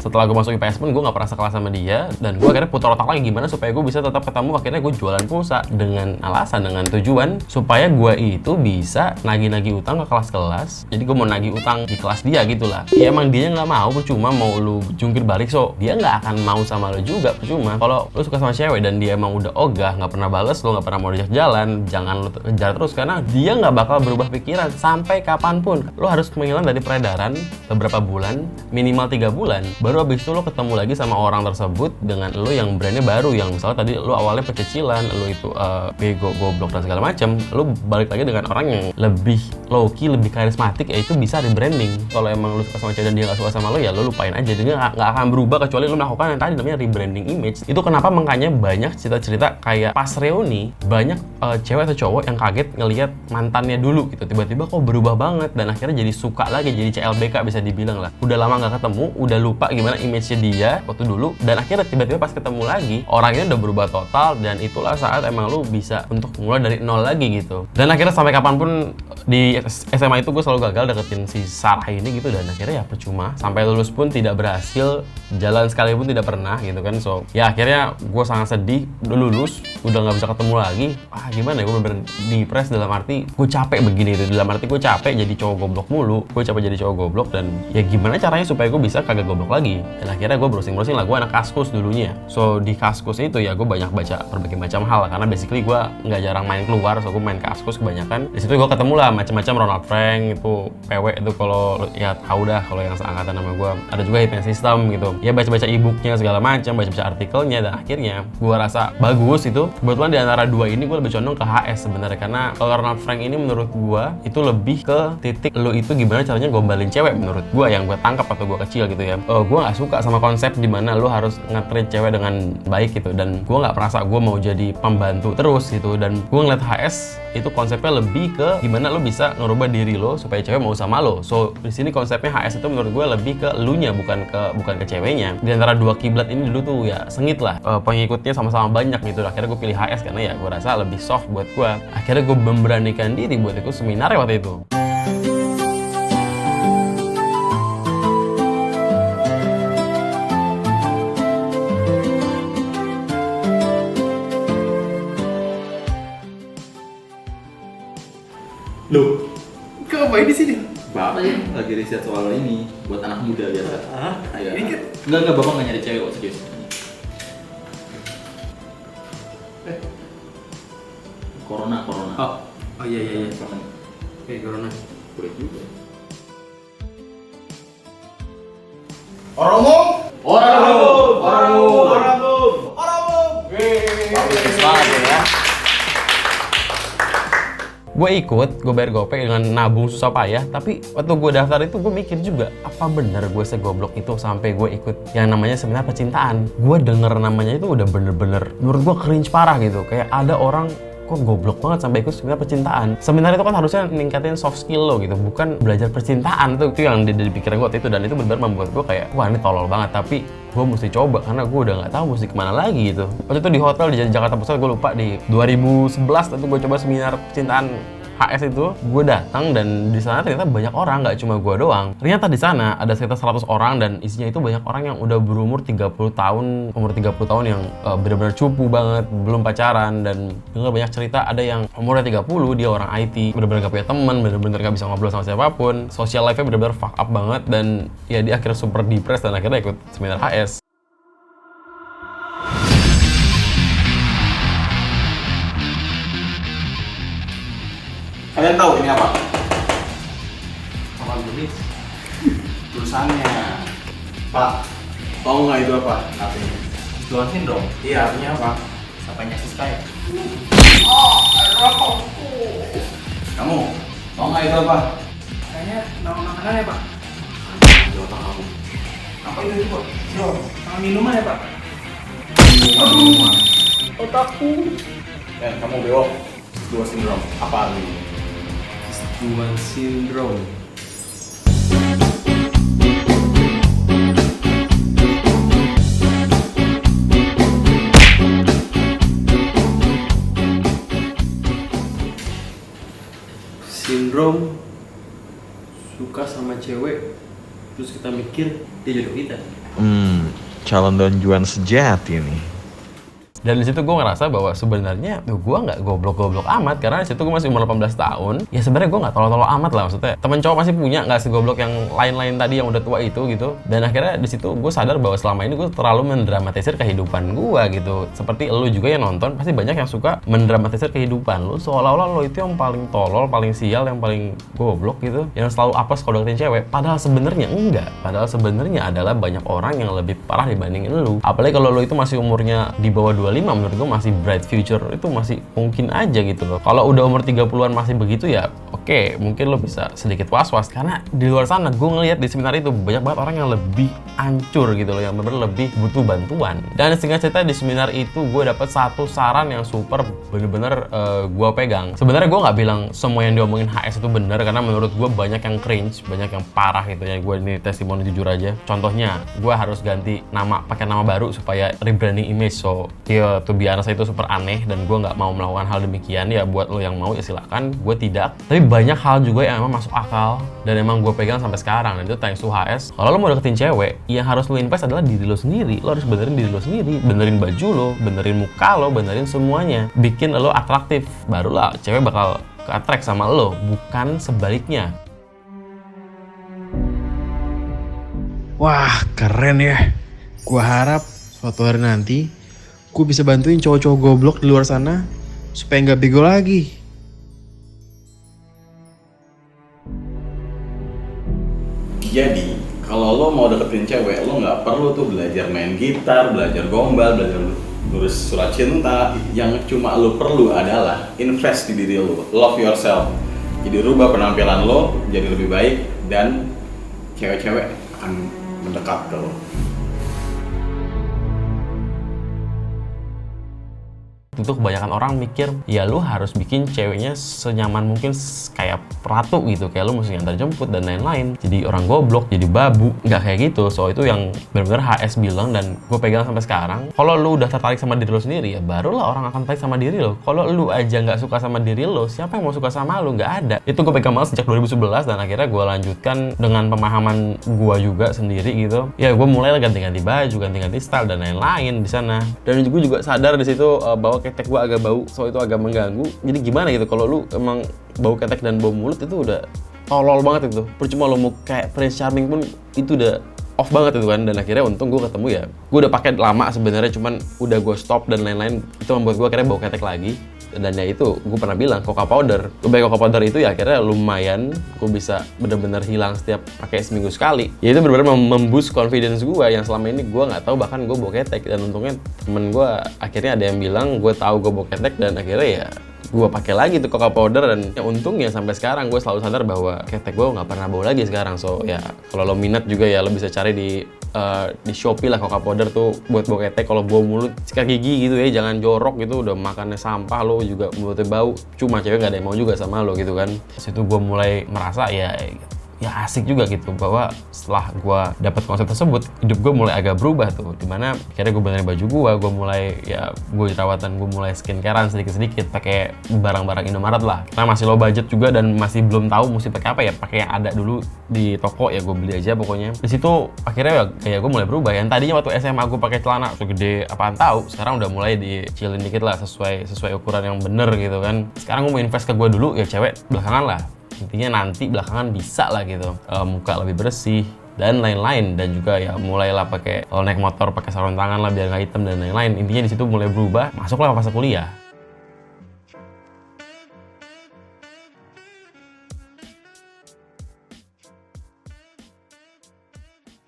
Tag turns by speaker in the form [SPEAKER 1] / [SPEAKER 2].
[SPEAKER 1] setelah gue masuk IPS pun gue nggak pernah sekelas sama dia, dan gue akhirnya putar otak lagi gimana supaya gue bisa tetap ketemu. Akhirnya gue jualan pulsa dengan alasan, dengan tujuan supaya gue itu bisa nagih-nagih utang ke kelas-kelas. Jadi gue mau nagih utang di kelas dia gitulah. Ya emang dia nggak mau, percuma mau lu jungkir balik, so dia nggak akan mau sama lu juga, percuma. Kalau lu suka sama cewek dan dia emang udah ogah, nggak pernah bales lu, nggak pernah mau diajak jalan, jangan lu kejar terus, karena dia nggak bakal berubah pikiran sampai kapanpun. Lu harus menghilang dari peredaran beberapa bulan, minimal 3 bulan, baru abis itu lu ketemu lagi sama orang tersebut dengan lu yang brandnya baru, yang misalnya tadi lu awalnya pecicilan, lu itu bego, goblok dan segala macam, lu balik lagi dengan orang yang lebih low key, lebih karismatik, yaitu bisa rebranding. Kalau emang lu suka sama cewek dan dia nggak suka sama lu, ya lu lupain aja, dia nggak akan berubah kecuali lu melakukan yang tadi namanya rebranding image. Itu kenapa makanya banyak cerita-cerita kayak pas reuni banyak cewek atau cowok yang kaget ngelihat mantannya dulu gitu, tiba-tiba kok berubah banget, dan akhirnya jadi suka lagi, jadi CLBK bisa dibilang lah. Udah lama nggak ketemu, udah lupa gimana image-nya dia waktu dulu, dan akhirnya tiba-tiba pas ketemu lagi orangnya udah berubah total, dan itulah saat emang lu bisa untuk mulai dari nol lagi gitu. Dan akhirnya sampai kapanpun di SMA itu gue selalu gagal deketin si Sarah ini gitu, dan akhirnya ya percuma, sampai lulus pun tidak berhasil, jalan sekalipun tidak pernah gitu kan. So ya akhirnya gue sangat sedih, udah lulus udah nggak bisa ketemu lagi. Gimana ya, gue bener depres, dalam arti gue capek begini gitu, dalam arti gue capek jadi cowok goblok mulu, gue capek jadi cowok goblok, dan ya gimana caranya supaya gue bisa kagak goblok lagi. Dan akhirnya gue browsing lah, gue anak Kaskus dulunya. So di Kaskus itu ya gue banyak baca berbagai macam hal, karena basically gue nggak jarang main keluar, so gue main Kaskus kebanyakan. Di situ gue ketemu lah macam-macam Ronald Frank, itu PW itu kalau ya tahu dah, kalau yang seangkatan sama gue. Ada juga Hidden System gitu, ya baca-baca e-booknya segala macam, baca-baca artikelnya, dan akhirnya gue rasa bagus itu. Kebetulan di antara dua ini gue lebih condong ke HS sebenarnya, karena kalau Ronald Frank ini menurut gue itu lebih ke titik lu itu gimana caranya gombalin cewek, menurut gue yang gue tangkap atau gue kecil gitu ya. Gue nggak suka sama konsep dimana lu harus nge-treat cewek dengan baik gitu, dan gue nggak merasa gue mau jadi pembantu terus gitu. Dan gue ngeliat HS itu konsepnya lebih ke gimana lu bisa ngerubah diri lo supaya cewek mau sama lo. So di sini konsepnya HS itu menurut gue lebih ke elunya, bukan ke ceweknya. Di antara dua kiblat ini dulu tuh ya sengit lah, pengikutnya sama-sama banyak gitu. Akhirnya gue pilih HS karena ya gue rasa lebih soft buat gue. Akhirnya gue memberanikan diri buat ikut seminar ya waktu itu.
[SPEAKER 2] Loh, kau ngapain di sini?
[SPEAKER 3] Bapak ya, lagi riset soal ini buat anak muda biasa.
[SPEAKER 2] Ini kan
[SPEAKER 3] Enggak, bapak nggak nyari cewek kok, serius. Corona.
[SPEAKER 2] Oh iya. Oke, corona.
[SPEAKER 3] Boleh juga.
[SPEAKER 2] Orang umum.
[SPEAKER 1] Gue ikut, gue bayar gopay dengan nabung susah payah. Tapi waktu gue daftar itu gue mikir juga, apa bener gue segoblok itu sampai gue ikut yang namanya seminar percintaan. Gue denger namanya itu udah bener-bener menurut gue cringe parah gitu. Kayak ada orang kok goblok banget sampai ikut seminar percintaan. Seminar itu kan harusnya ningkatin soft skill lo gitu, bukan belajar percintaan. Itu yang di pikiran gue waktu itu, dan itu benar-benar membuat gue kayak, wah ini tolol banget, tapi gue mesti coba karena gue udah nggak tahu mesti kemana lagi gitu. Waktu itu di hotel di Jakarta Pusat, gue lupa, di 2011 itu gue coba seminar percintaan HS itu. Gue datang dan di sana ternyata banyak orang, nggak cuma gue doang. Ternyata di sana ada sekitar 100 orang, dan isinya itu banyak orang yang udah berumur 30 tahun, umur 30 tahun yang benar-benar cupu banget, belum pacaran, dan dengar banyak cerita. Ada yang umurnya 30, dia orang IT, benar-benar gak punya teman, benar-benar gak bisa ngobrol sama siapapun, social life-nya benar-benar fuck up banget, dan ya dia akhirnya super depressed dan akhirnya ikut seminar HS.
[SPEAKER 2] Kalian tahu ini apa?
[SPEAKER 3] Apa tulis?
[SPEAKER 2] Tulisannya. Pak, tahu nggak itu apa?
[SPEAKER 3] Apa ini? Down syndrome.
[SPEAKER 2] Iya, artinya apa?
[SPEAKER 3] Apanya sih Sky?
[SPEAKER 2] Kamu tahu nggak itu apa?
[SPEAKER 4] Kayaknya nama makanan ya Pak?
[SPEAKER 2] Di otak kamu.
[SPEAKER 4] Apa itu Pak? Nama minuman ya Pak?
[SPEAKER 2] Minuman.
[SPEAKER 4] Otakku.
[SPEAKER 2] Kamu bewok. Dua sindrom. Apa artinya?
[SPEAKER 1] Duan syndrome.
[SPEAKER 5] Sindrom suka sama cewek terus kita mikir dia jodoh kita. Calon Don Juan sejati nih.
[SPEAKER 1] Dan di situ gue ngerasa bahwa sebenarnya gue nggak goblok-goblok amat, karena di situ gue masih umur 18 tahun. Ya sebenarnya gue nggak tolol-tolol amat lah, maksudnya temen cowok masih punya, nggak segoblok yang lain-lain tadi yang udah tua itu gitu. Dan akhirnya di situ gue sadar bahwa selama ini gue terlalu mendramatisir kehidupan gue gitu. Seperti lu juga yang nonton pasti banyak yang suka mendramatisir kehidupan lu, seolah-olah lo itu yang paling tolol, paling sial, yang paling goblok gitu, yang selalu apes kalau deketin cewek. Padahal sebenarnya enggak. Padahal sebenarnya adalah banyak orang yang lebih parah dibandingin lu. Apalagi kalau lu itu masih umurnya di bawah 25, menurut gue masih bright future, itu masih mungkin aja gitu loh. Kalau udah umur 30-an masih begitu ya oke, mungkin lo bisa sedikit was-was, karena di luar sana gue ngeliat di seminar itu banyak banget orang yang lebih hancur gitu loh, yang bener-bener lebih butuh bantuan. Dan singkat cerita di seminar itu gue dapet satu saran yang super bener-bener gue pegang. Sebenarnya gue nggak bilang semua yang diomongin HS itu bener, karena menurut gue banyak yang cringe, banyak yang parah gitu ya. Gue ini testimoni jujur aja. Contohnya gue harus ganti nama, pakai nama baru supaya rebranding image. So ya to be honest itu super aneh, dan gue nggak mau melakukan hal demikian. Ya buat lo yang mau ya silakan, gue tidak. Tapi banyak hal juga yang emang masuk akal dan emang gue pegang sampai sekarang, dan itu thanks to HS. Kalau lo mau deketin cewek, yang harus lo invest adalah diri lo sendiri. Lo harus benerin diri lo sendiri, benerin baju lo, benerin muka lo, benerin semuanya, bikin lo atraktif. Barulah cewek bakal ke-attract sama lo, bukan sebaliknya.
[SPEAKER 6] Wah, keren ya. Gua harap suatu hari nanti gue bisa bantuin cowok-cowok goblok di luar sana supaya nggak bego lagi.
[SPEAKER 3] Jadi, kalau lo mau deketin cewek, lo nggak perlu tuh belajar main gitar, belajar gombal, belajar nulis surat cinta. Yang cuma lo perlu adalah invest di diri lo, love yourself. Jadi rubah penampilan lo jadi lebih baik, dan cewek-cewek akan mendekat ke lo.
[SPEAKER 1] Itu kebanyakan orang mikir ya lu harus bikin ceweknya senyaman mungkin kayak ratu gitu, kayak lu mesti ngantar jemput dan lain-lain, jadi orang goblok, jadi babu. Nggak kayak gitu. So itu yang benar-benar HS bilang dan gue pegang sampai sekarang. Kalau lu udah tertarik sama diri lo sendiri, ya barulah orang akan tertarik sama diri lo. Kalau lu aja nggak suka sama diri lo, siapa yang mau suka sama lu? Nggak ada. Itu gue pegang banget sejak 2011, dan akhirnya gue lanjutkan dengan pemahaman gue juga sendiri gitu. Ya gue mulai ganti-ganti baju, ganti-ganti style dan lain-lain di sana. Dan gue juga sadar di situ bahwa ketek gue agak bau, so itu agak mengganggu. Jadi gimana gitu kalau lu emang bau ketek dan bau mulut itu udah tolol banget itu. Percuma lu mau kayak Prince Charming pun itu udah off banget itu kan. Dan akhirnya untung gue ketemu ya. Gue udah pakai lama sebenarnya, cuman udah gue stop dan lain-lain. Itu membuat gue akhirnya bau ketek lagi. Dan ya itu, gue pernah bilang coca powder. Gue pakai coca powder itu ya akhirnya lumayan, gue bisa bener-bener hilang setiap pakai seminggu sekali. Ya itu bener-bener memboost confidence gue yang selama ini gue nggak tahu bahkan gue bau ketek. Dan untungnya temen gue akhirnya ada yang bilang gue tahu gue bau ketek, dan akhirnya ya gue pakai lagi tuh coca powder. Dan ya untungnya sampai sekarang gue selalu sadar bahwa ketek gue nggak pernah bau lagi sekarang. So ya kalau lo minat juga ya lo bisa cari di Shopee lah coca powder tuh buat bau ketek. Kalau bau mulut, sikat gigi gitu ya, jangan jorok gitu, udah makannya sampah lo juga mulutnya bau, cuma cewek nggak ada yang mau juga sama lo gitu kan. Terus itu gue mulai merasa ya asik juga gitu, bahwa setelah gue dapat konsep tersebut, hidup gue mulai agak berubah tuh, dimana akhirnya gue benerin baju gue mulai ya gue jerawatan, gue mulai skincarean sedikit-sedikit pakai barang-barang Indomaret lah, karena masih low budget juga dan masih belum tahu mesti pakai apa ya, pakai yang ada dulu di toko ya gue beli aja pokoknya. Di situ akhirnya ya kayak gue mulai berubah. Yang tadinya waktu SMA gue pakai celana tuh gede apaan tahu, sekarang udah mulai dicilin dikit lah sesuai ukuran yang bener gitu kan. Sekarang gue mau invest ke gue dulu, ya cewek belakangan lah. Intinya nanti belakangan bisa lah gitu, muka lebih bersih dan lain-lain. Dan juga ya mulailah pakai, kalau naik motor pakai sarung tangan lah biar nggak hitam dan lain-lain. Intinya di situ mulai berubah, masuklah ke fase kuliah.